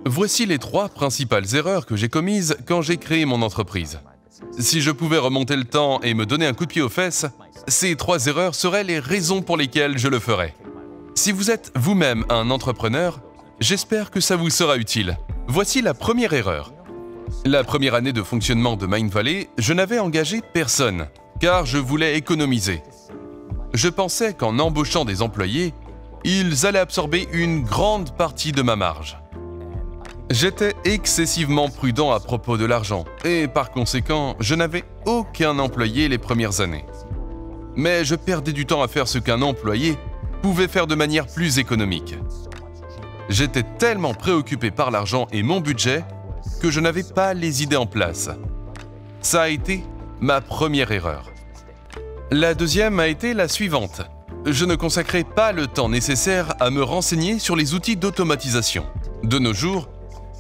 Voici les 3 principales erreurs que j'ai commises quand j'ai créé mon entreprise. Si je pouvais remonter le temps et me donner un coup de pied aux fesses, ces 3 erreurs seraient les raisons pour lesquelles je le ferais. Si vous êtes vous-même un entrepreneur, j'espère que ça vous sera utile. Voici la première erreur. La première année de fonctionnement de Mindvalley, je n'avais engagé personne, car je voulais économiser. Je pensais qu'en embauchant des employés, ils allaient absorber une grande partie de ma marge. J'étais excessivement prudent à propos de l'argent et par conséquent, je n'avais aucun employé les premières années. Mais je perdais du temps à faire ce qu'un employé pouvait faire de manière plus économique. J'étais tellement préoccupé par l'argent et mon budget que je n'avais pas les idées en place. Ça a été ma première erreur. La deuxième a été la suivante. Je ne consacrais pas le temps nécessaire à me renseigner sur les outils d'automatisation. De nos jours,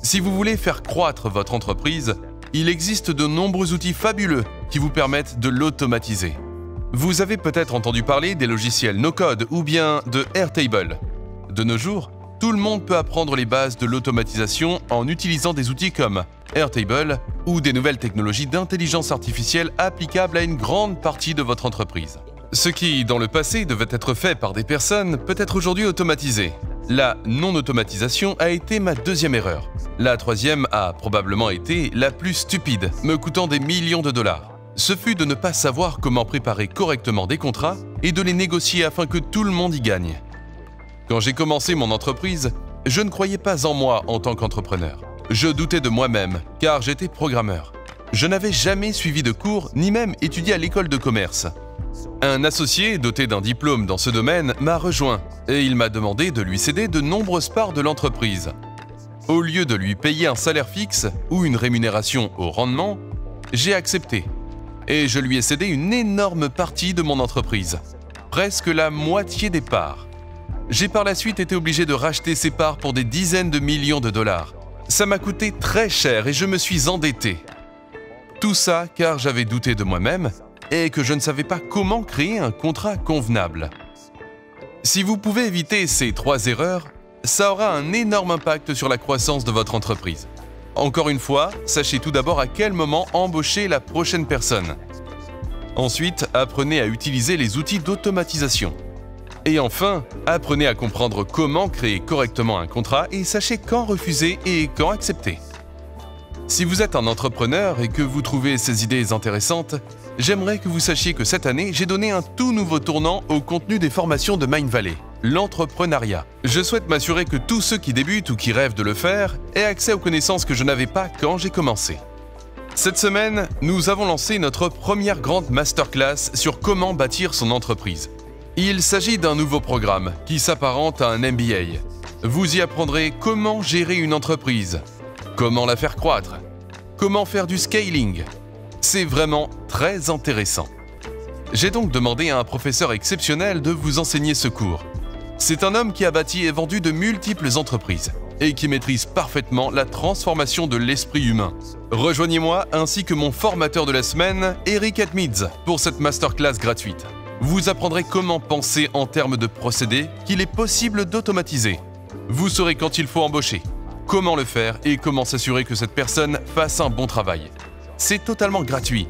si vous voulez faire croître votre entreprise, il existe de nombreux outils fabuleux qui vous permettent de l'automatiser. Vous avez peut-être entendu parler des logiciels no-code ou bien de Airtable. De nos jours, tout le monde peut apprendre les bases de l'automatisation en utilisant des outils comme Airtable ou des nouvelles technologies d'intelligence artificielle applicables à une grande partie de votre entreprise. Ce qui, dans le passé, devait être fait par des personnes peut être aujourd'hui automatisé. La non-automatisation a été ma deuxième erreur. La troisième a probablement été la plus stupide, me coûtant des millions de dollars. Ce fut de ne pas savoir comment préparer correctement des contrats et de les négocier afin que tout le monde y gagne. Quand j'ai commencé mon entreprise, je ne croyais pas en moi en tant qu'entrepreneur. Je doutais de moi-même, car j'étais programmeur. Je n'avais jamais suivi de cours, ni même étudié à l'école de commerce. Un associé doté d'un diplôme dans ce domaine m'a rejoint et il m'a demandé de lui céder de nombreuses parts de l'entreprise. Au lieu de lui payer un salaire fixe ou une rémunération au rendement, j'ai accepté et je lui ai cédé une énorme partie de mon entreprise, presque la moitié des parts. J'ai par la suite été obligé de racheter ces parts pour des dizaines de millions de dollars. Ça m'a coûté très cher et je me suis endetté. Tout ça car j'avais douté de moi-même et que je ne savais pas comment créer un contrat convenable. Si vous pouvez éviter ces 3 erreurs, ça aura un énorme impact sur la croissance de votre entreprise. Encore une fois, sachez tout d'abord à quel moment embaucher la prochaine personne. Ensuite, apprenez à utiliser les outils d'automatisation. Et enfin, apprenez à comprendre comment créer correctement un contrat et sachez quand refuser et quand accepter. Si vous êtes un entrepreneur et que vous trouvez ces idées intéressantes, j'aimerais que vous sachiez que cette année, j'ai donné un tout nouveau tournant au contenu des formations de Mindvalley, l'entrepreneuriat. Je souhaite m'assurer que tous ceux qui débutent ou qui rêvent de le faire aient accès aux connaissances que je n'avais pas quand j'ai commencé. Cette semaine, nous avons lancé notre première grande masterclass sur comment bâtir son entreprise. Il s'agit d'un nouveau programme qui s'apparente à un MBA. Vous y apprendrez comment gérer une entreprise, comment la faire croître, comment faire du scaling. C'est vraiment très intéressant. J'ai donc demandé à un professeur exceptionnel de vous enseigner ce cours. C'est un homme qui a bâti et vendu de multiples entreprises et qui maîtrise parfaitement la transformation de l'esprit humain. Rejoignez-moi ainsi que mon formateur de la semaine, Eric Atmids, pour cette masterclass gratuite. Vous apprendrez comment penser en termes de procédés qu'il est possible d'automatiser. Vous saurez quand il faut embaucher, comment le faire et comment s'assurer que cette personne fasse un bon travail. C'est totalement gratuit.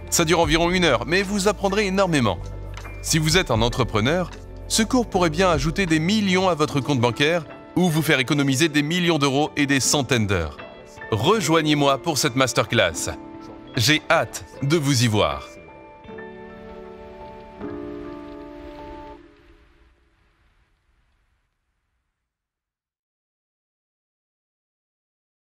Ça dure environ 1 heure, mais vous apprendrez énormément. Si vous êtes un entrepreneur, ce cours pourrait bien ajouter des millions à votre compte bancaire ou vous faire économiser des millions d'euros et des centaines d'heures. Rejoignez-moi pour cette masterclass. J'ai hâte de vous y voir.